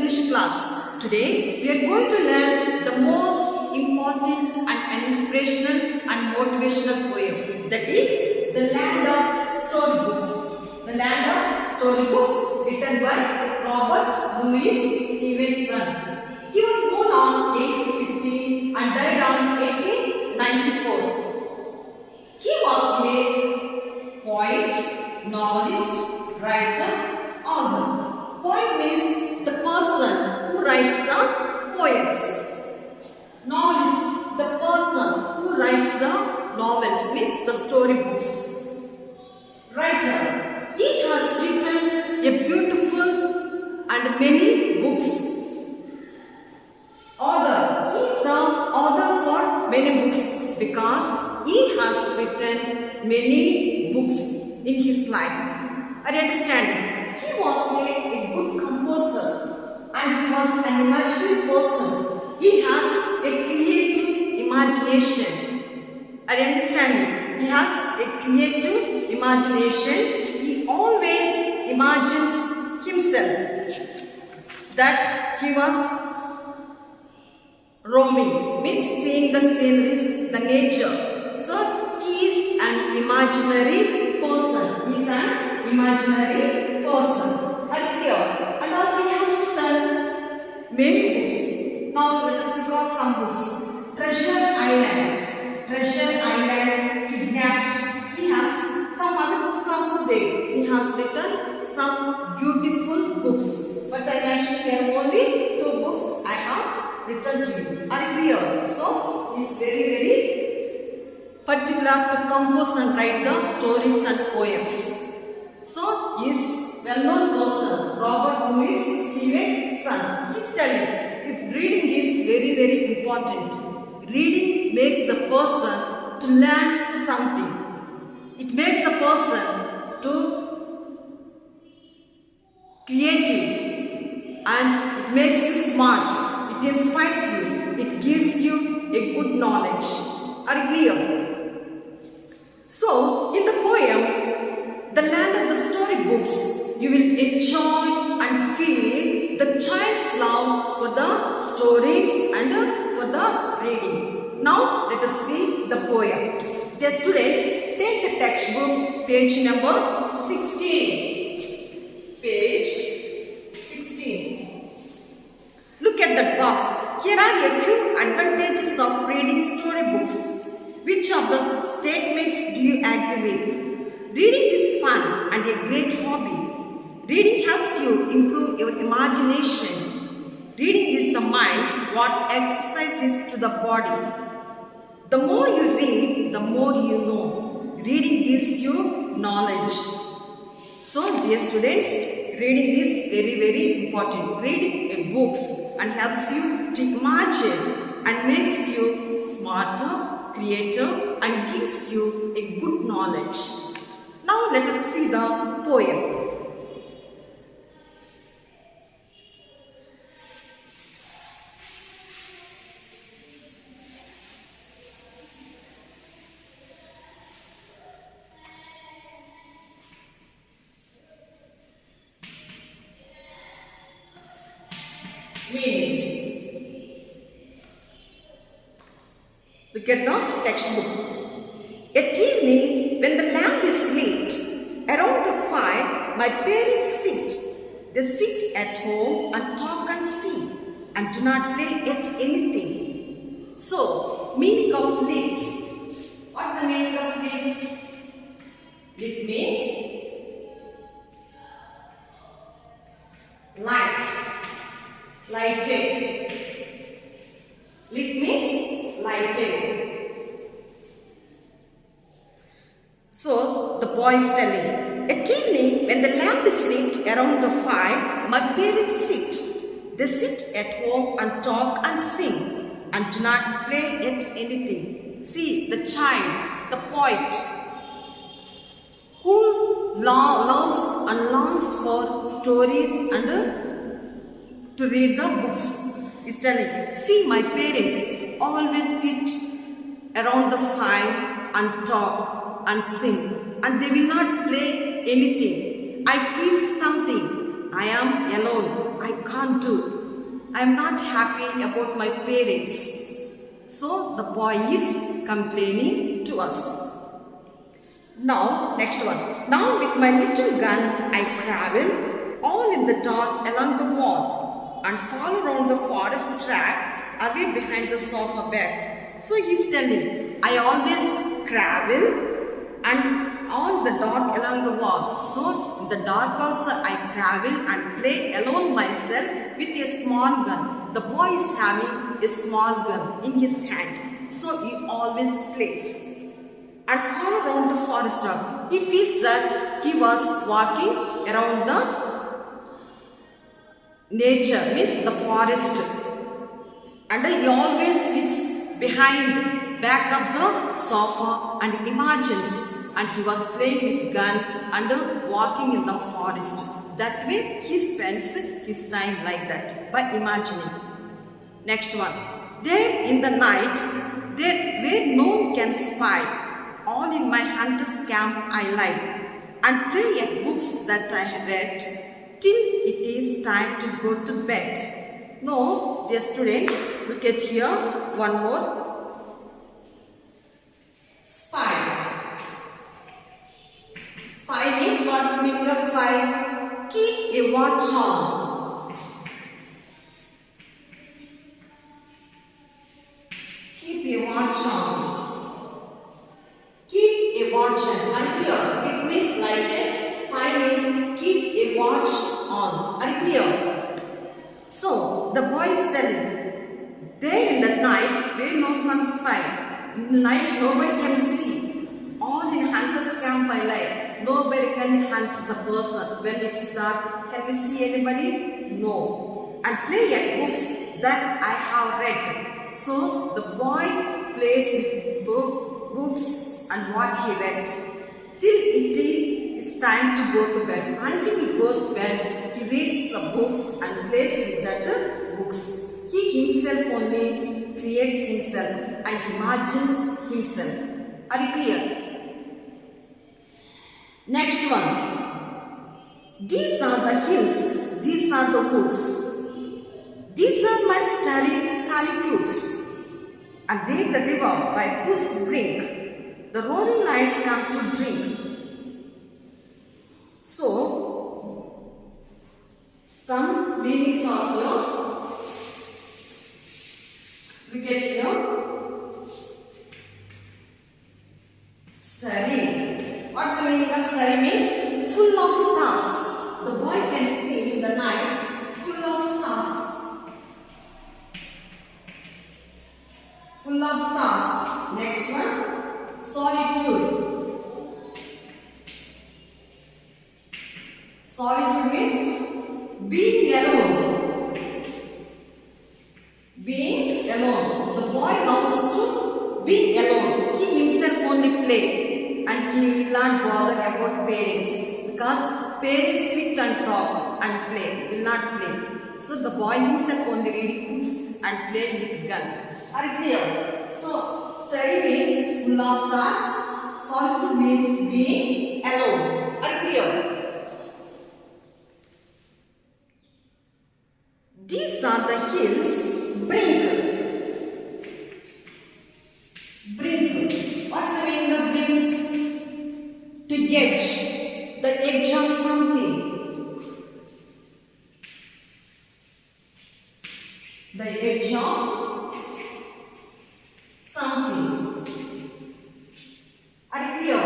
English class. Today we are going to learn the most important and inspirational and motivational poem, that is The Land of Storybooks. The Land of Storybooks, written by Robert Louis Stevenson. He was born on 1850 and died on 1894. He was a poet, novelist, writer, author. Poet means the person who writes the poems. Novelist, the person who writes the novels, means the storybooks. Writer, he has written a beautiful and many books. Author, he is the author for many books because he has written many books in his life. I understand. He was a good composer and he was an imaginative person. He has a creative imagination. I understand. He has a creative imagination. He always imagines himself that he was roaming, means seeing the sceneries, the nature. So he is an imaginary person. He is an imaginary person. Are clear? And also he has written many books. Now let us recall some books. Treasure Island. Treasure Island, Kidnapped. He has some other books also there. He has written some beautiful books. But I mentioned here only 2 books I have written to you. Are you clear? So, he is very particular to compose and write the stories and poems. So, he is well-known person, Robert Louis Stevenson. He studied. If reading is very important. Reading makes the person to learn something. It makes the person to creative and it makes you smart. It inspires you. It gives you a good knowledge. Are you clear? So, in the poem, The Land of the Storybooks, you will enjoy and feel the child's love for the stories and for the reading. Now, let us see the poem. Dear students, take the textbook, page number 16. Page 16. Look at that box. Here are a few advantages of reading storybooks. Which of the statements do you agree with? Reading is fun and a great hobby. Reading helps you improve your imagination. Reading is the mind what exercises to the body. The more you read, the more you know. Reading gives you knowledge. So, dear students, reading is very important. Reading books and helps you to imagine and makes you smarter, creative and gives you a good knowledge. Now let us see the poem. Means, look at the textbook. At evening, when the lamp is lit, around the fire my parents sit. They sit at home and talk and sing and do not play at anything. So, meaning of lit. What's the meaning of lit? Lit means light. Lighted. Lit means lighted. So the boy is telling, at evening when the lamp is lit around the fire, my parents sit. They sit at home and talk and sing and do not play at anything. See the child, the poet, who loves and longs for stories and to read the books, is telling, see my parents always sit around the fire and talk and sing and they will not play anything. I feel something. I I am alone. I can't do. I am not happy about my parents. So the boy is complaining to us. Now, next one. Now with my little gun, I travel all in the dark along the wall and follow around the forest track away behind the sofa bed. So he's telling, I always travel and on the dark along the wall. So in the dark also I travel and play alone myself with a small gun. The boy is having a small gun in his hand. So he always plays and follow around the forest track. He feels that he was walking around the nature, means the forest. And he always sits behind, back of the sofa and imagines. And he was playing with gun and walking in the forest. That way he spends his time like that, by imagining. Next one. There in the night, there where no one can spy, all in my hunter's camp I lie, and play at books that I have read, till it is time to go to bed. No, dear students, look at here, one more. Spy. Spy means what's meaning of spy? Keep a watch on. Keep a watch on. Keep a watch on. Unclear. It means lighted. Spy means keep a watch on. Unclear. So the boy is telling, there in the night where no one can spy. In the night nobody can see. All in hunter's camp I lie. Nobody can hunt the person. When it's dark, can we see anybody? No. And play at books that I have read. So the boy plays with books and what he read. Till it is time to go to bed. Until he goes to bed, he reads the books and plays with that books. He himself only creates himself and imagines himself. Are you clear? Next one. These are the hills, these are the woods. These are my starry solitudes. And there the river by whose brink the roaring lions come to drink. So, some meanings are here. Look at here. Starry. What the meaning of starry means? Full of stars. The boy can see in the night full of stars. Full of stars. Next one. Solitude. Solitude means being alone. Being alone. The boy loves to be alone. He himself only play and he will not bother about parents because parents sit and talk and play, will not play. So the boy himself only reading books and playing with gun. Are you clear? So starry means full of stars. Solitude means being alone. Are you clear? These are the hills, brink. Brink. What's the meaning of brink? To edge. The edge of something. The edge of something. Are you clear?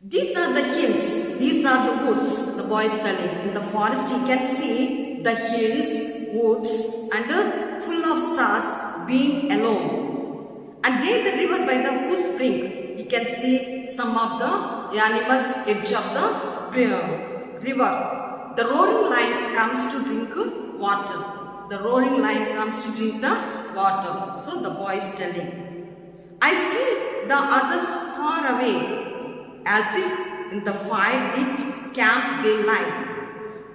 These are the hills. These are the woods. The boy is telling. In the forest he can see the hills, woods and full of stars being alone. And there the river by the whose brink he can see some of the animals edge of the river. The roaring lions comes to drink water. The roaring lion comes to drink the water. So the boy is telling. I see the others far away as if in the fire-lit camp they lie,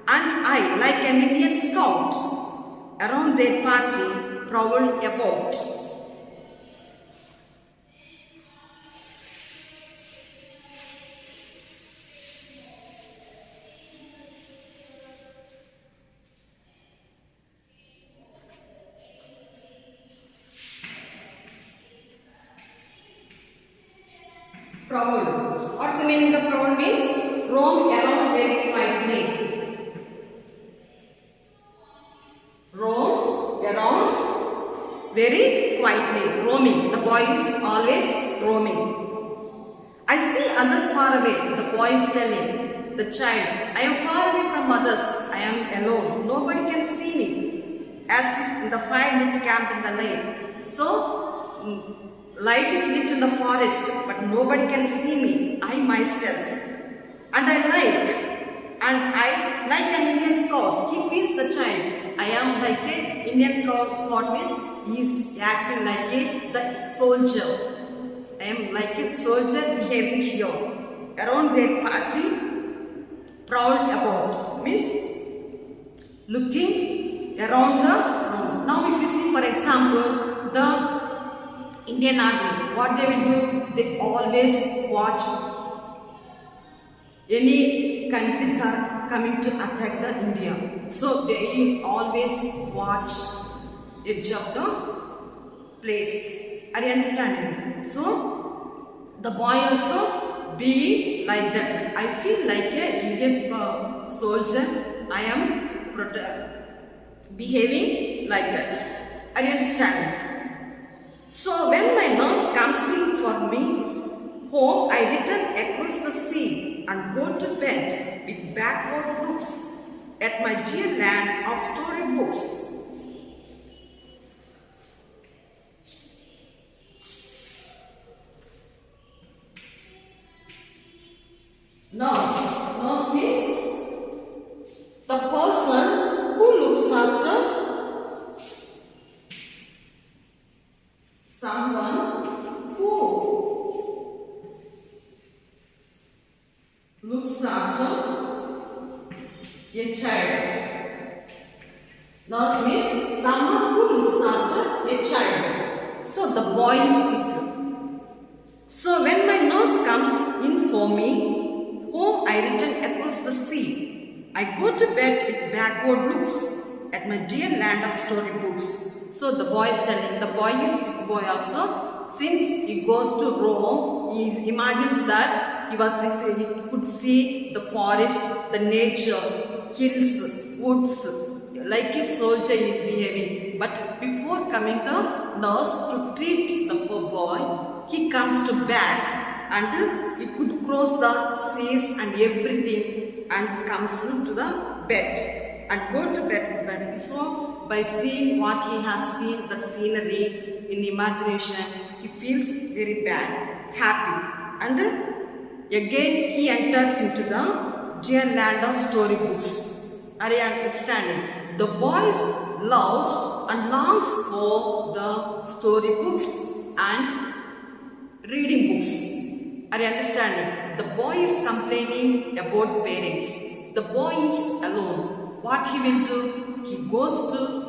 and I, like an Indian scout, around their party prowl about. Proud. What's the meaning of proud means? Roam around very quietly. Roam around very quietly. Roaming. The boy is always roaming. I see others far away. The boy is telling the child, I am far away from others. I am alone. Nobody can see me. As if in the fire lit camp in the night. So, light is lit in the forest, but nobody can see me. I myself. And I like an Indian scout. He feels the child. I am like a Indian scout means he is acting like the soldier. I am like a soldier behaving here. Around their party, proud about means looking around the room. Now if you see for example the Indian army, what they will do? They always watch any countries are coming to attack the India. So they will always watch edge of the place. Are you understanding? So the boy also be like that. I feel like a Indian soldier. I am behaving like that. Are you understanding? So when my nurse comes in for me home, I return across the sea and go to bed with backward looks at my dear land of storybooks. Nurse means the person who looks after someone who looks after a child. Nurse means someone who looks after a child. So the boy is sick. So when my nurse comes in for me, home I return across the sea. I go to bed with backward looks at my dear land of storybooks. So the boy is telling, the boy is sick boy also. Since he goes to Rome, he imagines that he could see the forest, the nature, hills, woods, like a soldier is behaving. But before coming the nurse to treat the poor boy, he comes to back. And he could cross the seas and everything and comes to the bed and go to bed. So by seeing what he has seen, the scenery in imagination, he feels very bad, happy. And again he enters into the dear land of storybooks. Are you understanding? The boy loves and longs for the storybooks and reading books. Are you understanding? The boy is complaining about parents. The boy is alone. What he will do? He goes to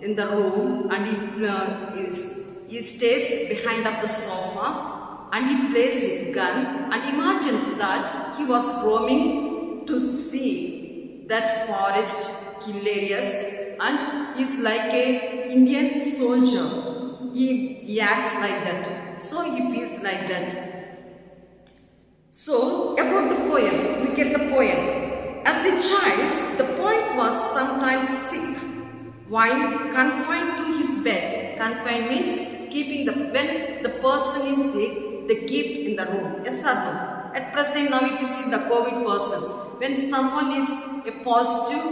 in the room and he stays behind of the sofa and he plays his gun and imagines that he was roaming to see that forest, hill areas, and is like a Indian soldier. He acts like that. So he feels like that. So about the poem, look at the poem. As a child, the poet was sometimes sick while confined to his bed. Confined means keeping when the person is sick, they keep in the room. Yes or no? At present now if you see the COVID person, when someone is a positive,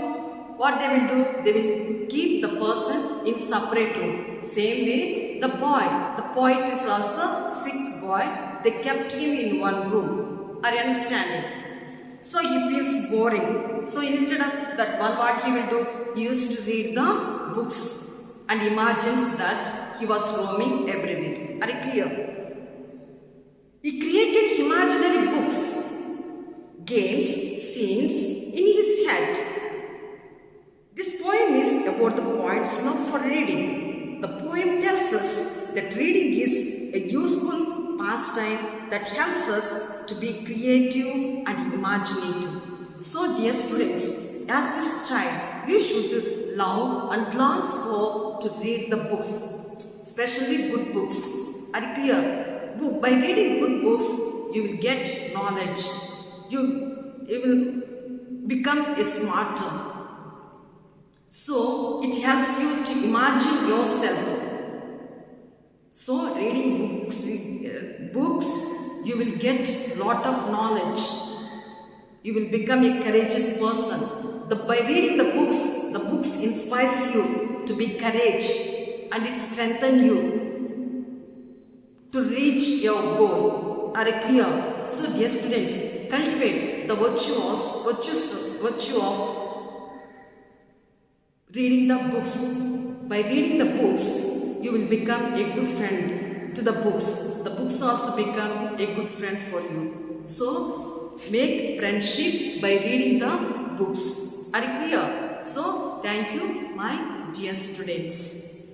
what they will do? They will keep the person in separate room. Same way, the poet is also sick boy. They kept him in one room. Are you understanding? So he feels boring. So instead of that one, what he will do? He used to read the books and imagines that he was roaming everywhere. Are you clear? He created imaginary books, games, scenes in his head. This poem is about the poet's love for reading. The poem tells us that reading is a useful pastime that helps us to be creative and imaginative. So dear students, as this child, you should love and long for to read the books, especially good books. Are you clear? by reading good books, you will get knowledge. You will become a smarter. So it helps you to imagine yourself. So reading books, you will get lot of knowledge. You will become a courageous person. By reading the books inspires you to be courage, and it strengthens you to reach your goal. Are you clear? So dear students, cultivate the virtue of reading the books. By reading the books, you will become a good friend to the books. The books also become a good friend for you. So make friendship by reading the books. Are you clear? So thank you, my dear students.